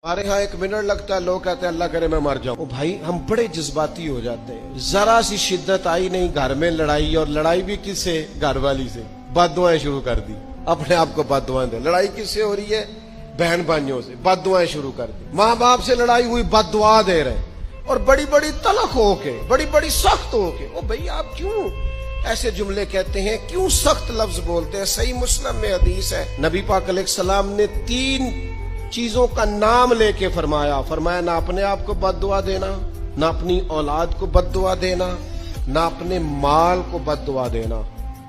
हमारे यहाँ 1 मिनट लगता है, लोग कहते हैं अल्लाह करे मैं मर जाऊं। भाई हम बड़े जज्बाती हो जाते हैं, जरा सी शिद्दत आई नहीं घर में लड़ाई, और लड़ाई भी किससे? घर वाली से। बददुआएं शुरू कर दी, अपने आप को बददुआएं दे। लड़ाई किससे हो रही है? बहन भाइयों से। बददुआएं शुरू कर दी। माँ बाप से लड़ाई हुई, बददुआ दे रहे, और बड़ी बड़ी तलख होके, बड़ी बड़ी सख्त होके। ओ भाई आप क्यों ऐसे जुमले कहते हैं, क्यों सख्त लफ्ज बोलते हैं? सही मुस्लिम में हदीस है, नबी पाक अलैहिस्सलाम ने 3 चीजों का नाम लेके फरमाया ना अपने आप को बद्दुआ देना, ना अपनी औलाद को बद्दुआ देना, ना अपने माल को बद्दुआ देना।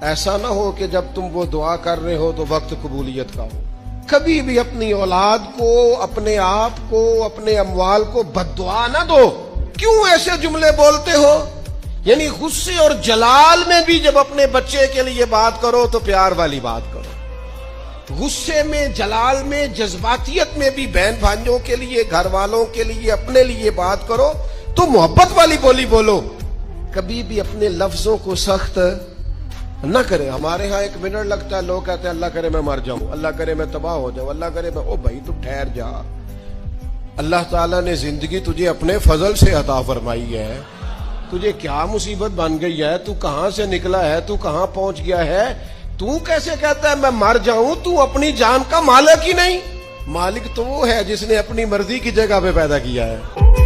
ऐसा ना हो कि जब तुम वो दुआ कर रहे हो तो वक्त कबूलियत का हो। कभी भी अपनी औलाद को, अपने आप को, अपने अमवाल को बद्दुआ ना दो। क्यों ऐसे जुमले बोलते हो? यानी गुस्से और जलाल में भी जब अपने बच्चे के लिए बात करो तो प्यार वाली बात करो। गुस्से में, जलाल में, जज्बातियत में भी बहन भाइयों के लिए, घर वालों के लिए, अपने लिए बात करो तो मोहब्बत वाली बोली बोलो। कभी भी अपने लफ्जों को सख्त न करें। हमारे यहाँ 1 मिनट लगता है, लोग कहते हैं अल्लाह करे मैं मर जाऊं, अल्लाह करे मैं तबाह हो जाऊं, अल्लाह करे मैं। ओ भाई तू ठहर जा। अल्लाह ताला ने जिंदगी तुझे अपने फजल से अता फरमाई है। तुझे क्या मुसीबत बन गई है? तू कहां से निकला है? तू कहां पहुंच गया है? तू कैसे कहता है मैं मर जाऊं? तू अपनी जान का मालिक ही नहीं। मालिक तो वो है जिसने अपनी मर्जी की जगह पे पैदा किया है।